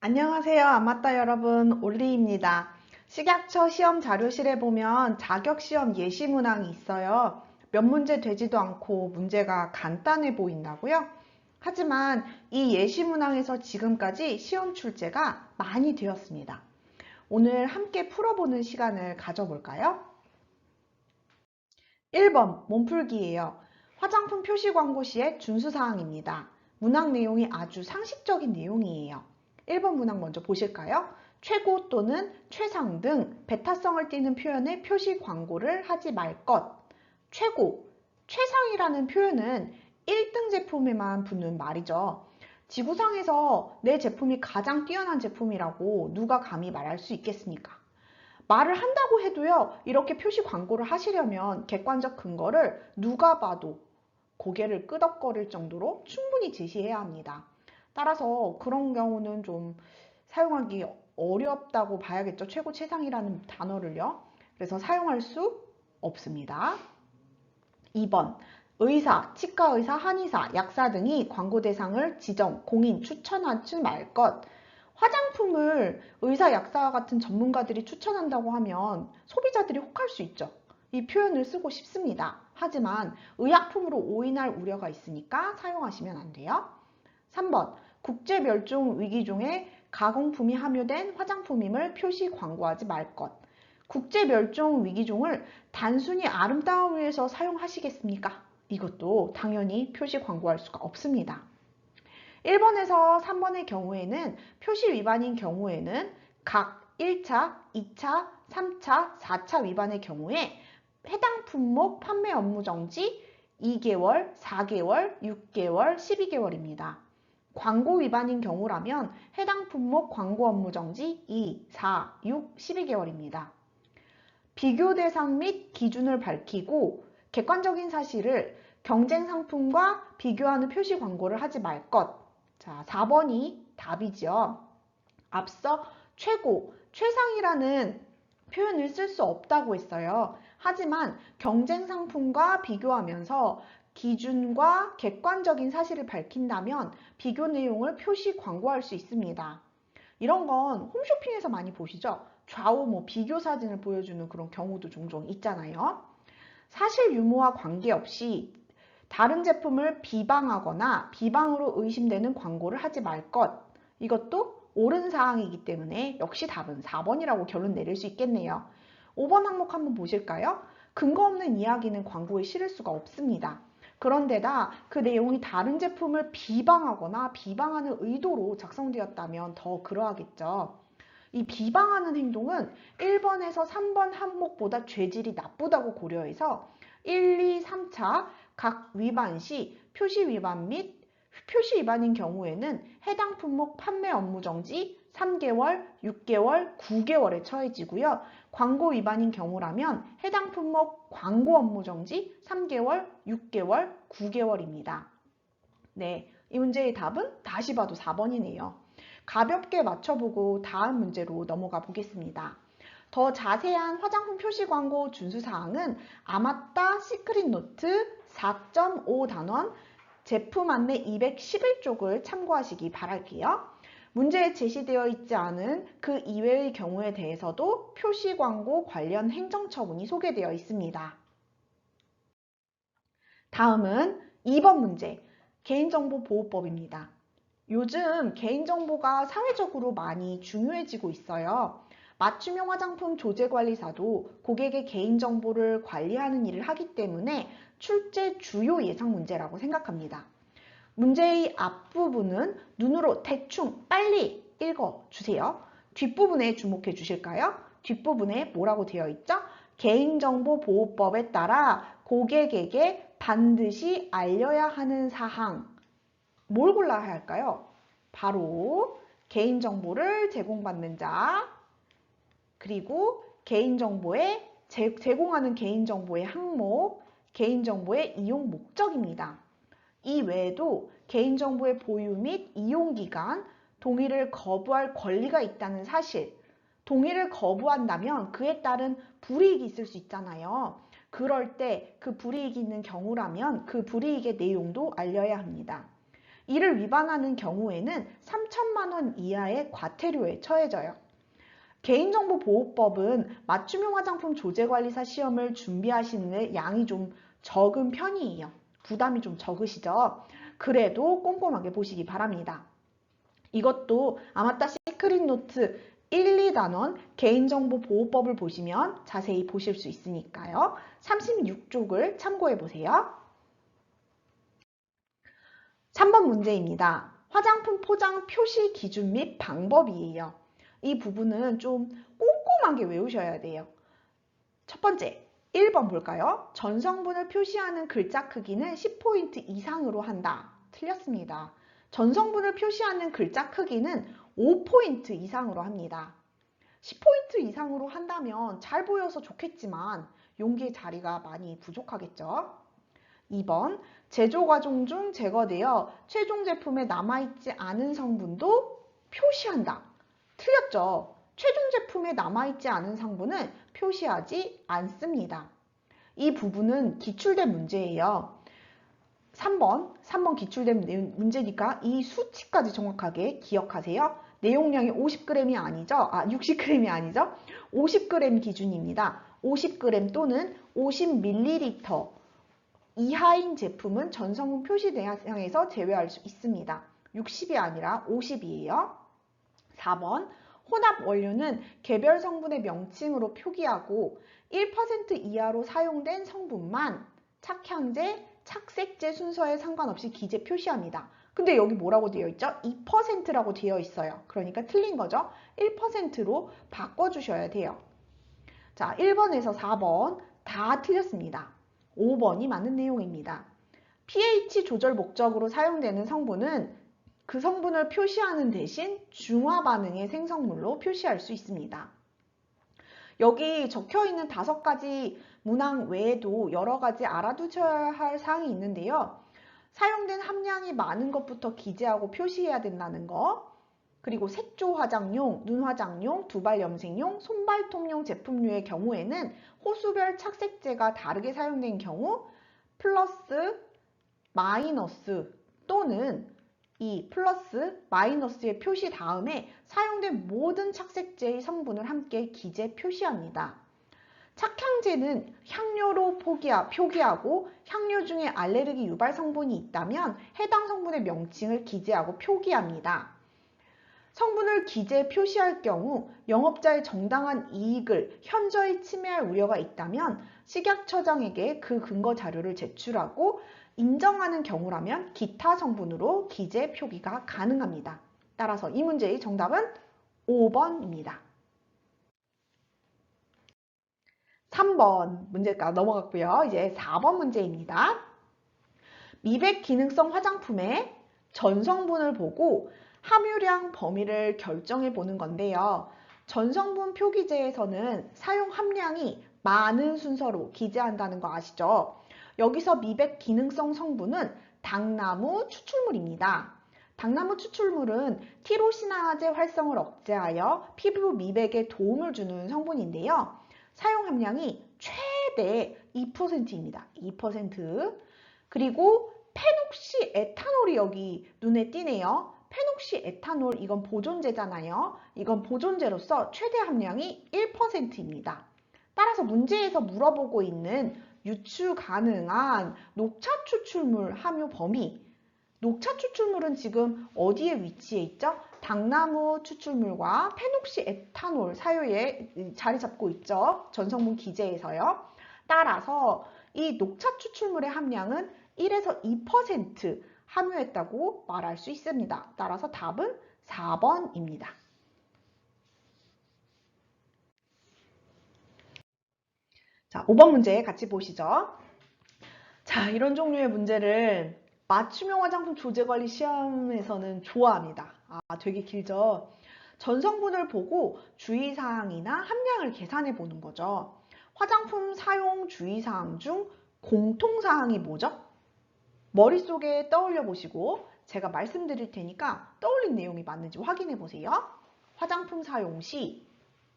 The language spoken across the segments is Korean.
안녕하세요. 아맞다 여러분. 올리입니다. 식약처 시험 자료실에 보면 자격시험 예시 문항이 있어요. 몇 문제 되지도 않고 문제가 간단해 보인다고요? 하지만 이 예시 문항에서 지금까지 시험 출제가 많이 되었습니다. 오늘 함께 풀어보는 시간을 가져볼까요? 1번 몸풀기예요. 화장품 표시 광고 시의 준수사항입니다. 문항 내용이 아주 상식적인 내용이에요. 1번 문항 먼저 보실까요? 최고 또는 최상 등 배타성을 띠는 표현의 표시 광고를 하지 말 것. 최고, 최상이라는 표현은 1등 제품에만 붙는 말이죠. 지구상에서 내 제품이 가장 뛰어난 제품이라고 누가 감히 말할 수 있겠습니까? 말을 한다고 해도요, 이렇게 표시 광고를 하시려면 객관적 근거를 누가 봐도 고개를 끄덕거릴 정도로 충분히 제시해야 합니다. 따라서 그런 경우는 좀 사용하기 어렵다고 봐야겠죠. 최고 최상이라는 단어를요. 그래서 사용할 수 없습니다. 2번 의사, 치과의사, 한의사, 약사 등이 광고 대상을 지정, 공인, 추천하지 말 것. 화장품을 의사, 약사 같은 전문가들이 추천한다고 하면 소비자들이 혹할 수 있죠. 이 표현을 쓰고 싶습니다. 하지만 의약품으로 오인할 우려가 있으니까 사용하시면 안 돼요. 3번 국제멸종 위기종에 가공품이 함유된 화장품임을 표시 광고하지 말 것. 국제멸종 위기종을 단순히 아름다움 위해서 사용하시겠습니까? 이것도 당연히 표시 광고할 수가 없습니다. 1번에서 3번의 경우에는 표시 위반인 경우에는 각 1차, 2차, 3차, 4차 위반의 경우에 해당 품목 판매 업무 정지 2개월, 4개월, 6개월, 12개월입니다. 광고 위반인 경우라면 해당 품목 광고 업무 정지 2, 4, 6, 12개월입니다. 비교 대상 및 기준을 밝히고 객관적인 사실을 경쟁 상품과 비교하는 표시 광고를 하지 말 것. 자, 4번이 답이죠. 앞서 최고, 최상이라는 표현을 쓸 수 없다고 했어요. 하지만 경쟁 상품과 비교하면서 기준과 객관적인 사실을 밝힌다면 비교 내용을 표시 광고할 수 있습니다. 이런 건 홈쇼핑에서 많이 보시죠? 좌우 비교 사진을 보여주는 그런 경우도 종종 있잖아요. 사실 유무와 관계없이 다른 제품을 비방하거나 비방으로 의심되는 광고를 하지 말 것. 이것도 옳은 사항이기 때문에 역시 답은 4번이라고 결론 내릴 수 있겠네요. 5번 항목 한번 보실까요? 근거 없는 이야기는 광고에 실을 수가 없습니다. 그런데다 그 내용이 다른 제품을 비방하거나 비방하는 의도로 작성되었다면 더 그러하겠죠. 이 비방하는 행동은 1번에서 3번 항목보다 죄질이 나쁘다고 고려해서 1, 2, 3차 각 위반 시 표시 위반 및 표시 위반인 경우에는 해당 품목 판매 업무 정지 3개월, 6개월, 9개월에 처해지고요. 광고 위반인 경우라면 해당 품목 광고 업무 정지 3개월, 6개월, 9개월입니다. 네, 이 문제의 답은 다시 봐도 4번이네요. 가볍게 맞춰보고 다음 문제로 넘어가 보겠습니다. 더 자세한 화장품 표시 광고 준수 사항은 아맞다 시크릿 노트 4.5 단원 제품 안내 211쪽을 참고하시기 바랄게요. 문제에 제시되어 있지 않은 그 이외의 경우에 대해서도 표시 광고 관련 행정처분이 소개되어 있습니다. 다음은 2번 문제, 개인정보보호법입니다. 요즘 개인정보가 사회적으로 많이 중요해지고 있어요. 맞춤형 화장품 조제관리사도 고객의 개인정보를 관리하는 일을 하기 때문에 출제 주요 예상 문제라고 생각합니다. 문제의 앞부분은 눈으로 대충 빨리 읽어주세요. 뒷부분에 주목해 주실까요? 뒷부분에 뭐라고 되어 있죠? 개인정보보호법에 따라 고객에게 반드시 알려야 하는 사항. 뭘 골라야 할까요? 바로 개인정보를 제공받는 자, 그리고 제공하는 개인정보의 항목, 개인정보의 이용 목적입니다. 이 외에도 개인정보의 보유 및 이용기간, 동의를 거부할 권리가 있다는 사실, 동의를 거부한다면 그에 따른 불이익이 있을 수 있잖아요. 그럴 때 그 불이익이 있는 경우라면 그 불이익의 내용도 알려야 합니다. 이를 위반하는 경우에는 3천만 원 이하의 과태료에 처해져요. 개인정보보호법은 맞춤형 화장품 조제관리사 시험을 준비하시는 양이 좀 적은 편이에요. 부담이 좀 적으시죠? 그래도 꼼꼼하게 보시기 바랍니다. 이것도 아마따 시크릿 노트 1, 2단원 개인정보보호법을 보시면 자세히 보실 수 있으니까요. 36쪽을 참고해 보세요. 3번 문제입니다. 화장품 포장 표시 기준 및 방법이에요. 이 부분은 좀 꼼꼼하게 외우셔야 돼요. 첫 번째, 1번 볼까요? 전 성분을 표시하는 글자 크기는 10포인트 이상으로 한다. 틀렸습니다. 전 성분을 표시하는 글자 크기는 5포인트 이상으로 합니다. 10포인트 이상으로 한다면 잘 보여서 좋겠지만 용기의 자리가 많이 부족하겠죠? 2번, 제조 과정 중 제거되어 최종 제품에 남아있지 않은 성분도 표시한다. 틀렸죠? 최종 제품에 남아있지 않은 성분은 표시하지 않습니다. 이 부분은 기출된 문제예요. 3번 기출된 문제니까 이 수치까지 정확하게 기억하세요. 내용량이 50g이 아니죠? 60g이 아니죠? 50g 기준입니다. 50g 또는 50ml 이하인 제품은 전성분 표시 대상에서 제외할 수 있습니다. 60이 아니라 50이에요. 4번, 혼합 원료는 개별 성분의 명칭으로 표기하고 1% 이하로 사용된 성분만 착향제, 착색제 순서에 상관없이 기재 표시합니다. 근데 여기 뭐라고 되어 있죠? 2%라고 되어 있어요. 그러니까 틀린 거죠. 1%로 바꿔주셔야 돼요. 자, 1번에서 4번 다 틀렸습니다. 5번이 맞는 내용입니다. pH 조절 목적으로 사용되는 성분은 그 성분을 표시하는 대신 중화 반응의 생성물로 표시할 수 있습니다. 여기 적혀 있는 5가지 문항 외에도 여러 가지 알아두셔야 할 사항이 있는데요. 사용된 함량이 많은 것부터 기재하고 표시해야 된다는 거, 그리고 색조 화장용, 눈 화장용, 두발 염색용, 손발톱용 제품류의 경우에는 호수별 착색제가 다르게 사용된 경우 플러스, 마이너스 또는 이 플러스, 마이너스의 표시 다음에 사용된 모든 착색제의 성분을 함께 기재 표시합니다. 착향제는 향료로 표기하고 향료 중에 알레르기 유발 성분이 있다면 해당 성분의 명칭을 기재하고 표기합니다. 성분을 기재 표시할 경우 영업자의 정당한 이익을 현저히 침해할 우려가 있다면 식약처장에게 그 근거 자료를 제출하고 인정하는 경우라면 기타 성분으로 기재 표기가 가능합니다. 따라서 이 문제의 정답은 5번입니다. 3번 문제가 넘어갔고요. 이제 4번 문제입니다. 미백 기능성 화장품의 전성분을 보고 함유량 범위를 결정해 보는 건데요. 전성분 표기제에서는 사용 함량이 많은 순서로 기재한다는 거 아시죠? 여기서 미백 기능성 성분은 당나무 추출물입니다. 당나무 추출물은 티로시나제 활성을 억제하여 피부 미백에 도움을 주는 성분인데요. 사용 함량이 최대 2%입니다. 2%. 그리고 페녹시 에탄올이 여기 눈에 띄네요. 페녹시 에탄올, 이건 보존제잖아요. 이건 보존제로서 최대 함량이 1%입니다. 따라서 문제에서 물어보고 있는 유추 가능한 녹차 추출물 함유 범위. 녹차 추출물은 지금 어디에 위치해 있죠? 당나무 추출물과 페녹시 에탄올 사이에 자리 잡고 있죠. 전성분 기재에서요. 따라서 이 녹차 추출물의 함량은 1에서 2% 함유했다고 말할 수 있습니다. 따라서 답은 4번입니다. 자, 5번 문제 같이 보시죠. 자, 이런 종류의 문제를 맞춤형 화장품 조제관리 시험에서는 좋아합니다. 되게 길죠? 전성분을 보고 주의사항이나 함량을 계산해 보는 거죠. 화장품 사용 주의사항 중 공통사항이 뭐죠? 머릿속에 떠올려 보시고 제가 말씀드릴 테니까 떠올린 내용이 맞는지 확인해 보세요. 화장품 사용 시,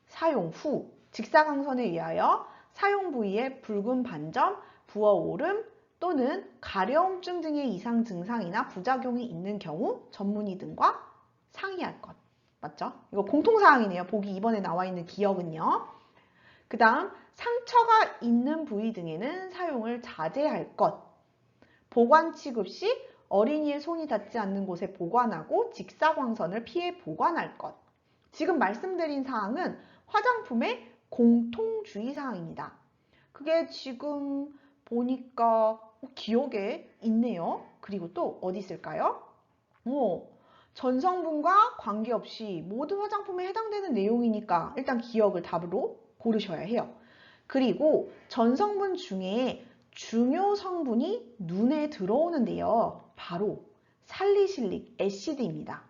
사용 후, 직사광선에 의하여 사용 부위에 붉은 반점, 부어오름 또는 가려움증 등의 이상 증상이나 부작용이 있는 경우 전문의 등과 상의할 것. 맞죠? 이거 공통사항이네요. 보기 2번에 나와 있는 기억은요. 그 다음 상처가 있는 부위 등에는 사용을 자제할 것. 보관 취급 시 어린이의 손이 닿지 않는 곳에 보관하고 직사광선을 피해 보관할 것. 지금 말씀드린 사항은 화장품의 공통주의사항입니다. 그게 지금 보니까 기억에 있네요. 그리고 또 어디 있을까요? 전성분과 관계없이 모든 화장품에 해당되는 내용이니까 일단 기억을 답으로 고르셔야 해요. 그리고 전성분 중에 중요 성분이 눈에 들어오는데요. 바로 살리실릭 애시드입니다.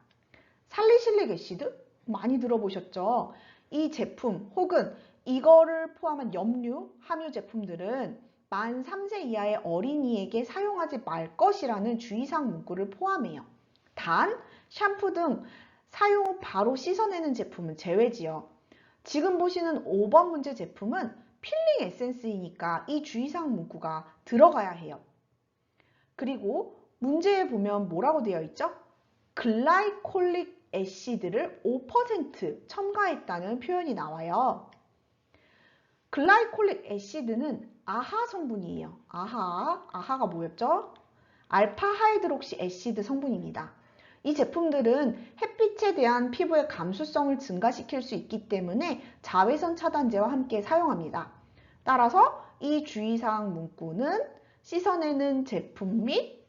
살리실릭 애시드 많이 들어보셨죠? 이 제품 혹은 이거를 포함한 염류, 함유 제품들은 만 3세 이하의 어린이에게 사용하지 말 것이라는 주의사항 문구를 포함해요. 단, 샴푸 등 사용 후 바로 씻어내는 제품은 제외지요. 지금 보시는 5번 문제 제품은 필링 에센스이니까 이 주의사항 문구가 들어가야 해요. 그리고 문제에 보면 뭐라고 되어 있죠? 글라이콜릭 애시드를 5% 첨가했다는 표현이 나와요. 글라이콜릭 애시드는 아하 성분이에요. 아하가 뭐였죠? 알파 하이드록시 애시드 성분입니다. 이 제품들은 햇빛에 대한 피부의 감수성을 증가시킬 수 있기 때문에 자외선 차단제와 함께 사용합니다. 따라서 이 주의사항 문구는 씻어내는 제품 및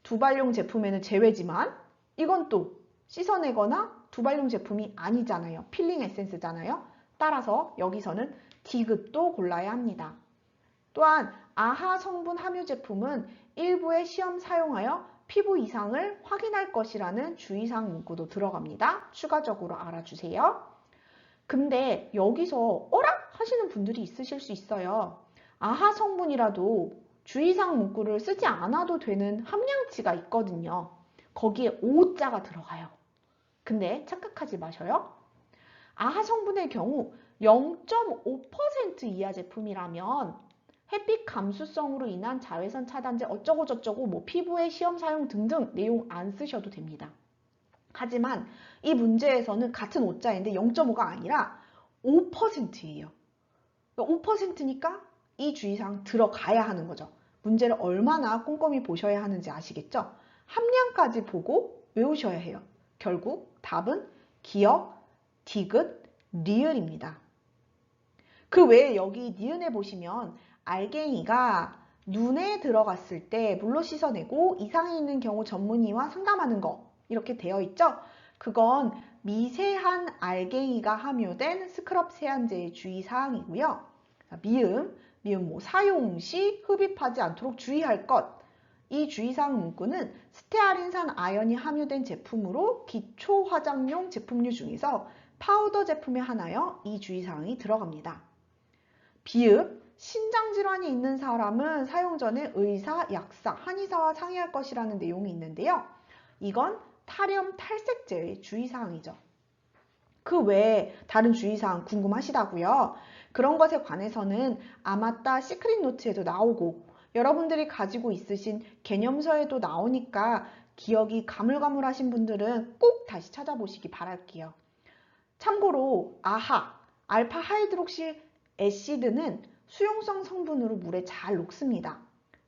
두발용 제품에는 제외지만 이건 또 씻어내거나 두발용 제품이 아니잖아요. 필링 에센스잖아요. 따라서 여기서는 D급도 골라야 합니다. 또한 아하 성분 함유 제품은 일부의 시험 사용하여 피부 이상을 확인할 것이라는 주의사항 문구도 들어갑니다. 추가적으로 알아주세요. 근데 여기서 어라? 하시는 분들이 있으실 수 있어요. 아하 성분이라도 주의사항 문구를 쓰지 않아도 되는 함량치가 있거든요. 거기에 5자가 들어가요. 근데 착각하지 마셔요. 아하 성분의 경우 0.5% 이하 제품이라면 햇빛 감수성으로 인한 자외선 차단제 어쩌고저쩌고 뭐 피부에 시험 사용 등등 내용 안 쓰셔도 됩니다. 하지만 이 문제에서는 같은 5자인데 0.5가 아니라 5%예요. 5%니까 이 주의사항 들어가야 하는 거죠. 문제를 얼마나 꼼꼼히 보셔야 하는지 아시겠죠? 함량까지 보고 외우셔야 해요. 결국 답은 기역, 디귿, 리을입니다. 그 외에 여기 니은에 보시면 알갱이가 눈에 들어갔을 때 물로 씻어내고 이상이 있는 경우 전문의와 상담하는 거 이렇게 되어 있죠? 그건 미세한 알갱이가 함유된 스크럽 세안제의 주의사항이고요. 미음 뭐 사용 시 흡입하지 않도록 주의할 것. 이 주의사항 문구는 스테아린산 아연이 함유된 제품으로 기초 화장용 제품류 중에서 파우더 제품에 하나여 이 주의사항이 들어갑니다. 비읍, 신장질환이 있는 사람은 사용 전에 의사, 약사, 한의사와 상의할 것이라는 내용이 있는데요. 이건 탈염 탈색제의 주의사항이죠. 그 외에 다른 주의사항 궁금하시다고요? 그런 것에 관해서는 아마따 시크릿 노트에도 나오고 여러분들이 가지고 있으신 개념서에도 나오니까 기억이 가물가물하신 분들은 꼭 다시 찾아보시기 바랄게요. 참고로 아하, 알파 하이드록시 애시드는 수용성 성분으로 물에 잘 녹습니다.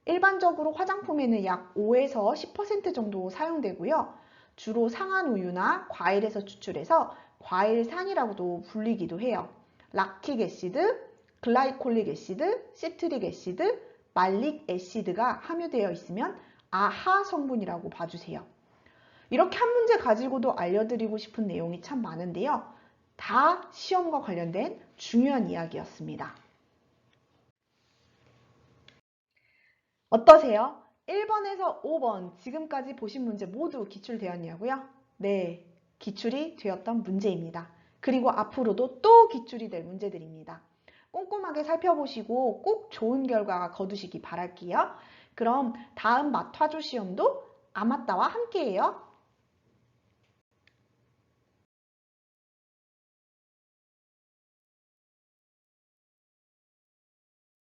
일반적으로 화장품에는 약 5에서 10% 정도 사용되고요. 주로 상한 우유나 과일에서 추출해서 과일산이라고도 불리기도 해요. 락틱 애시드, 글라이콜릭 애시드, 시트릭 애시드, 말릭 애시드가 함유되어 있으면 아하 성분이라고 봐주세요. 이렇게 한 문제 가지고도 알려드리고 싶은 내용이 참 많은데요. 다 시험과 관련된 중요한 이야기였습니다. 어떠세요? 1번에서 5번 지금까지 보신 문제 모두 기출되었냐고요? 네, 기출이 되었던 문제입니다. 그리고 앞으로도 또 기출이 될 문제들입니다. 꼼꼼하게 살펴보시고 꼭 좋은 결과 거두시기 바랄게요. 그럼 다음 마화조 시험도 아마따와 함께해요.